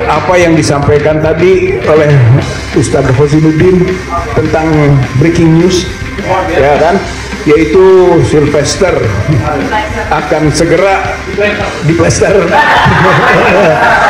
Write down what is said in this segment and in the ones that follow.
apa yang disampaikan tadi oleh Ustadz Hosinuddin tentang breaking news, ya kan, yaitu Sylvester akan segera diplester.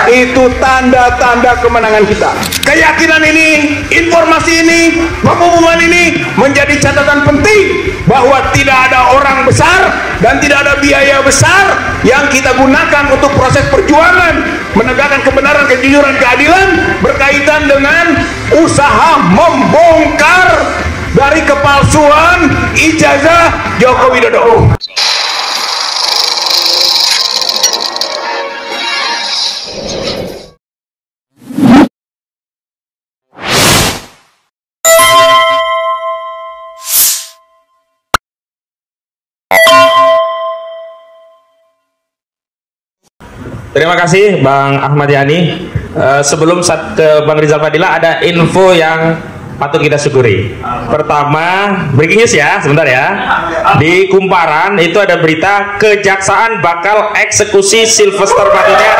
Itu tanda-tanda kemenangan kita. Keyakinan ini, informasi ini, pengumuman ini menjadi catatan penting bahwa tidak ada orang besar dan tidak ada biaya besar yang kita gunakan untuk proses perjuangan menegakkan kebenaran, kejujuran, keadilan berkaitan dengan usaha membongkar dari kepalsuan ijazah Joko Widodo. Terima kasih Bang Ahmad Yani. Sebelum ke Bang Rizal Fadila, ada info yang patut kita syukuri. Pertama, breaking news ya, sebentar ya. Di Kumparan itu ada berita kejaksaan bakal eksekusi Sylvester Batunya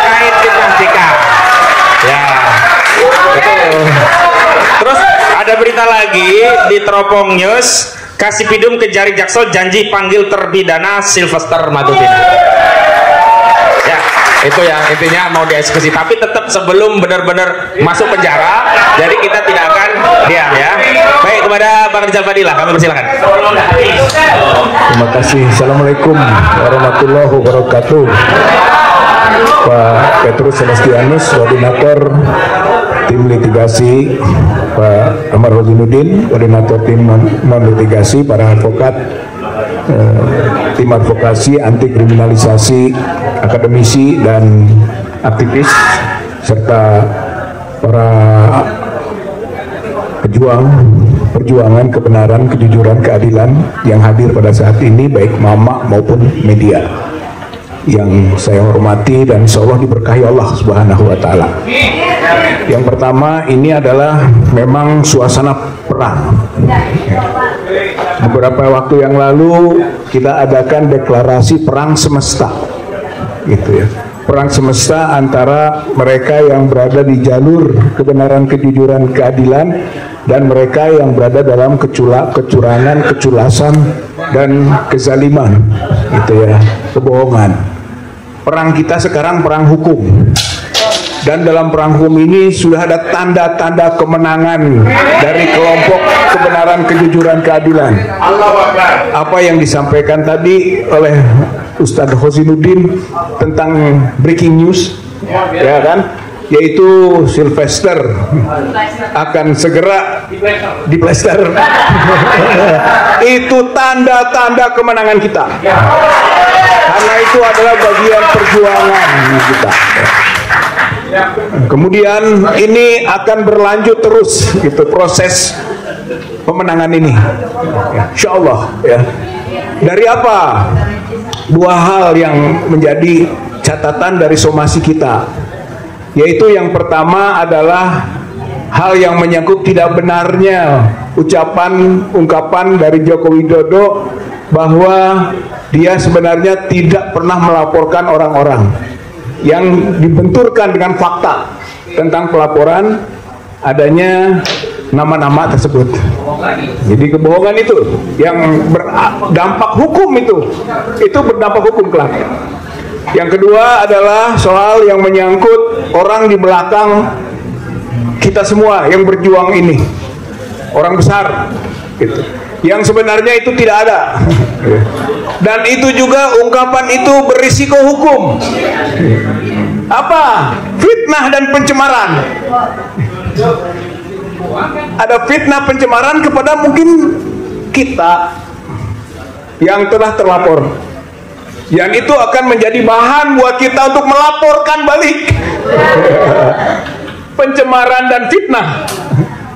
terkait fitnah JK. Ya, betul. Terus ada berita lagi di Teropong News, Kasipidum ke Jari Jaksel janji panggil terpidana Sylvester Matupina. Ya, itu yang intinya mau dieksekusi, tapi tetap sebelum benar-benar masuk penjara, jadi kita tidak akan diam ya. Baik, kepada Bang Rizal Fadila, kami persilakan. Terima kasih. Assalamualaikum warahmatullahi wabarakatuh. Pak Petrus Celestianus, koordinator tim litigasi, Pak Amar Hosinuddin, koordinator tim non litigasi, para advokat, tim advokasi anti kriminalisasi, akademisi dan aktivis, serta para perjuangan kebenaran, kejujuran, keadilan yang hadir pada saat ini, baik mama maupun media yang saya hormati dan insya Allah diberkahi Allah Subhanahu wa Ta'ala. Yang pertama, ini adalah memang suasana perang. Beberapa waktu yang lalu kita adakan deklarasi perang semesta, gitu ya. Perang semesta antara mereka yang berada di jalur kebenaran, kejujuran, keadilan, dan mereka yang berada dalam kecurangan, keculasan, dan kezaliman, gitu ya, kebohongan. Perang kita sekarang perang hukum. Dan dalam perang hukum ini sudah ada tanda-tanda kemenangan dari kelompok kebenaran, kejujuran, keadilan. Apa yang disampaikan tadi oleh Ustadz Hosinuddin tentang breaking news, ya kan, yaitu Sylvester akan segera diplester. Itu tanda-tanda kemenangan kita, karena itu adalah bagian perjuangan kita. Kemudian ini akan berlanjut terus, gitu, proses pemenangan ini, insya Allah ya. Dari apa? Dua hal yang menjadi catatan dari somasi kita, yaitu yang pertama adalah hal yang menyangkut tidak benarnya ungkapan dari Joko Widodo bahwa dia sebenarnya tidak pernah melaporkan orang-orang, yang dibenturkan dengan fakta tentang pelaporan adanya nama-nama tersebut. Jadi kebohongan itu yang berdampak hukum, itu berdampak hukum kelak. Yang kedua adalah soal yang menyangkut orang di belakang kita semua yang berjuang ini, orang besar, gitu, yang sebenarnya itu tidak ada. Dan itu juga ungkapan itu berisiko hukum. Apa? Fitnah dan pencemaran. Ada fitnah pencemaran kepada mungkin kita yang telah terlapor, yang itu akan menjadi bahan buat kita untuk melaporkan balik. Pencemaran dan fitnah,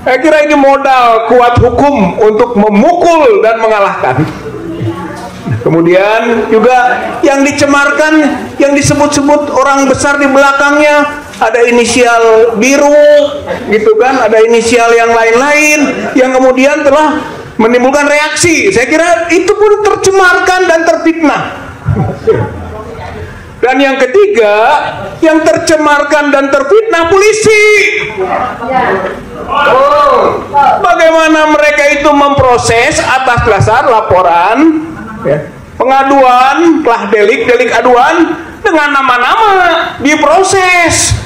saya kira ini modal kuat hukum untuk memukul dan mengalahkan. Kemudian juga yang dicemarkan, yang disebut-sebut orang besar di belakangnya, ada inisial biru, gitu kan, ada inisial yang lain-lain, yang kemudian telah menimbulkan reaksi. Saya kira itu pun tercemarkan dan terfitnah. Dan yang ketiga, yang tercemarkan dan terfitnah polisi. Bagaimana mereka itu memproses atas dasar laporan, ya, pengaduan, telah delik aduan dengan nama-nama diproses.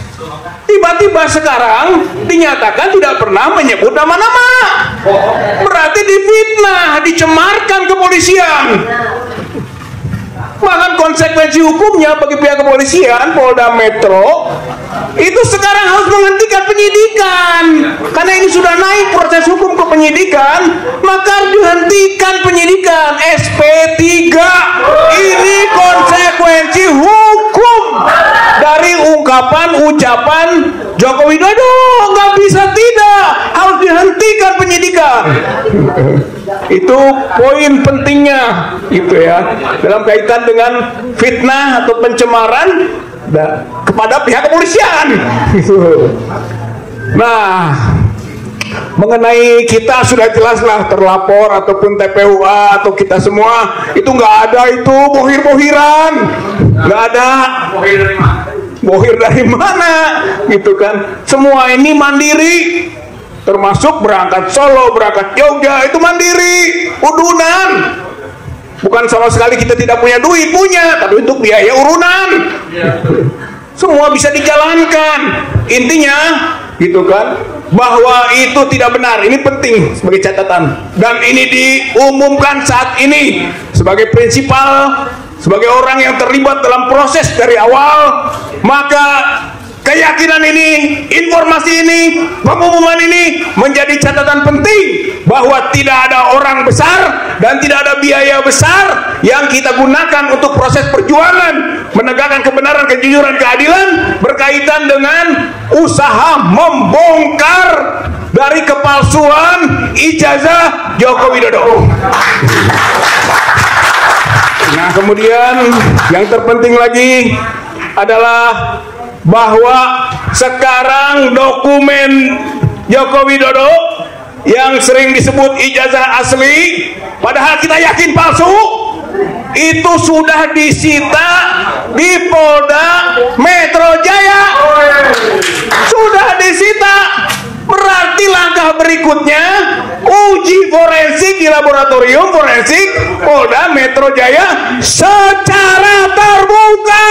Tiba-tiba sekarang dinyatakan tidak pernah menyebut nama-nama. Berarti difitnah, dicemarkan kepolisian. Bahkan konsekuensi hukumnya bagi pihak kepolisian Polda Metro itu sekarang harus menghentikan penyidikan, karena ini sudah naik proses hukum ke penyidikan, maka dihentikan penyidikan. SP3 ini konsekuensi hukum dari ucapan Joko Widodo. Nggak bisa tidak, harus dihentikan penyidikan. Itu poin pentingnya, itu ya, dalam kaitan dengan fitnah atau pencemaran kepada pihak kepolisian. Nah, mengenai kita sudah jelaslah terlapor ataupun TPUA atau kita semua itu nggak ada itu bohir-bohiran, nggak ada. Bohir dari mana, gitu kan? Semua ini mandiri. Termasuk berangkat Solo, berangkat Jogja, itu mandiri, udunan. Bukan sama sekali kita tidak punya duit, punya, tapi untuk biaya urunan. Semua bisa dijalankan. Intinya, gitu kan, bahwa itu tidak benar. Ini penting sebagai catatan. Dan ini diumumkan saat ini sebagai prinsipal, sebagai orang yang terlibat dalam proses dari awal. Maka keyakinan ini, informasi ini, pengumuman ini menjadi catatan penting bahwa tidak ada orang besar dan tidak ada biaya besar yang kita gunakan untuk proses perjuangan menegakkan kebenaran, kejujuran, keadilan berkaitan dengan usaha membongkar dari kepalsuan ijazah Joko Widodo. Nah, kemudian yang terpenting lagi adalah bahwa sekarang dokumen Joko Widodo yang sering disebut ijazah asli, padahal kita yakin palsu, itu sudah disita di Polda Metro Jaya. Sudah disita. Berarti langkah berikutnya uji forensik di laboratorium forensik Polda Metro Jaya secara terbuka.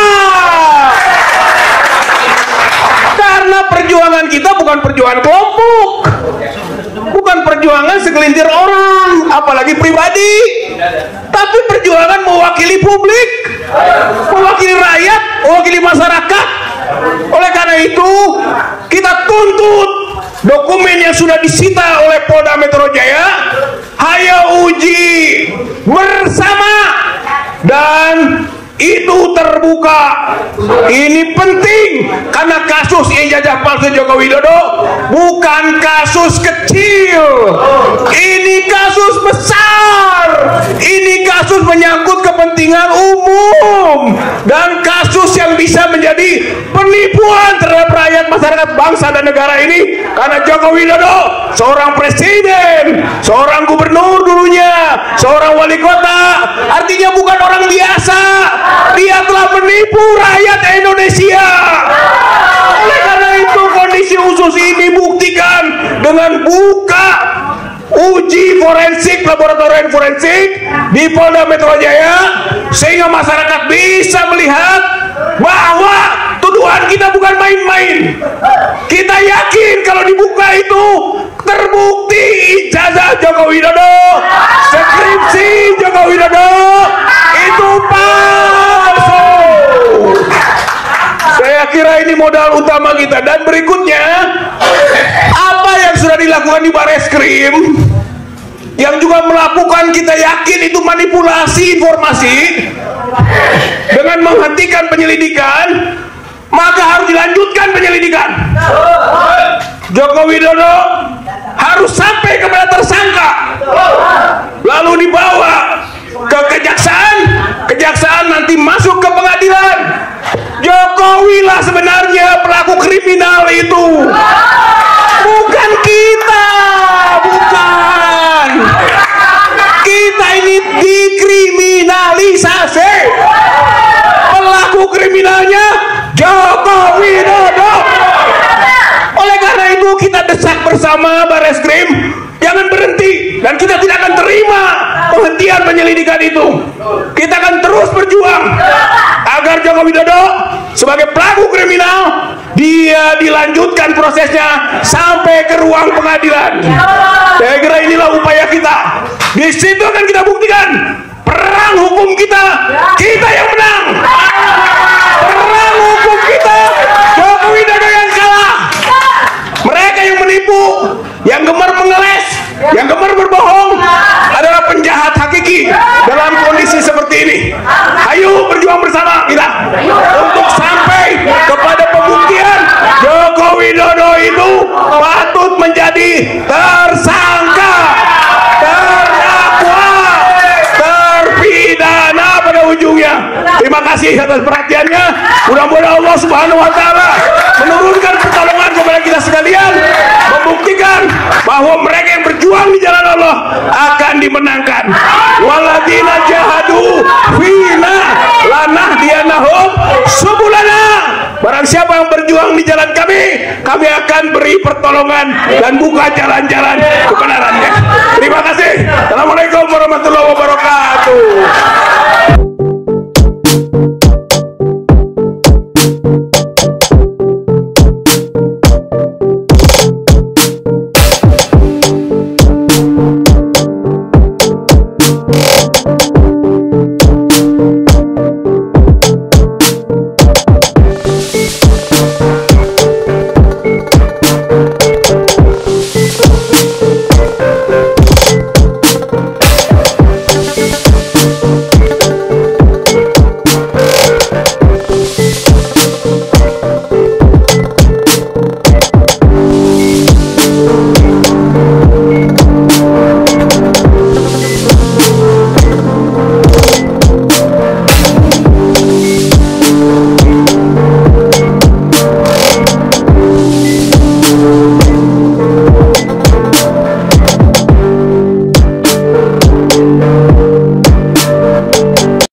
Karena perjuangan kita bukan perjuangan kelompok, bukan perjuangan segelintir orang, apalagi pribadi, tapi perjuangan mewakili publik, mewakili rakyat, mewakili masyarakat. Oleh karena itu, kita tuntut dokumen yang sudah disita oleh Polda Metro Jaya, ayo uji bersama dan itu terbuka. Ini penting karena kasus ijazah palsu Joko Widodo bukan kasus kecil, ini kasus besar, ini kasus menyangkut kepentingan umum dan kasus yang bisa menjadi penipuan terhadap rakyat, masyarakat, bangsa dan negara ini. Karena Joko Widodo seorang presiden, seorang gubernur dulunya, seorang wali kota, artinya bukan orang biasa. Dia telah menipu rakyat Indonesia. Oleh karena itu kondisi khusus ini buktikan dengan buka uji forensik, laboratorium forensik di Polda Metro Jaya, sehingga masyarakat bisa melihat bahwa tuduhan kita bukan main-main. Kita yakin kalau dibuka itu terbukti ijazah Joko Widodo, skripsi Joko Widodo itu palsu. Saya kira ini modal utama kita. Dan berikutnya, apa yang sudah dilakukan di Bareskrim yang juga melakukan, kita yakin itu manipulasi informasi dengan menghentikan penyelidikan, maka harus dilanjutkan penyelidikan. Joko Widodo harus sampai kepada tersangka, lalu dibawa ke kejaksaan, kejaksaan nanti masuk ke pengadilan. Jokowi lah sebenarnya pelaku kriminal itu, bukan kita, bukan. Kita ini dikriminalisasi. Pelaku pelaku kriminalnya Joko Widodo. Oleh karena itu kita desak bersama Bareskrim, jangan berhenti, dan kita tidak akan terima penghentian penyelidikan itu. Kita akan terus berjuang agar Joko Widodo sebagai pelaku kriminal dia dilanjutkan prosesnya sampai ke ruang pengadilan. Saya kira inilah upaya kita. Di situ akan kita buktikan perang hukum kita yang menang. Perang hukum kita, Joko Widodo yang kalah. Mereka yang menipu, yang gemar mengeles, yang gemar berbohong adalah penjahat hakiki dalam kondisi seperti ini. Ayo berjuang bersama kita untuk sampai kepada pembuktian Joko Widodo itu patut menjadi tersangka, terdakwa, terpidana pada ujungnya. Terima kasih atas perhatiannya. Mudah-mudahan Allah Subhanahu wa taala menurunkan pertolongan kepada kita sekalian, membuktikan bahwa mereka yang berjuang di jalan Allah akan dimenangkan. Waladina jahadu fina lanahdiyanahum subulana. Barang siapa yang berjuang di jalan kami akan beri pertolongan dan buka jalan-jalan kebenarannya. Terima kasih. Assalamualaikum warahmatullahi wabarakatuh.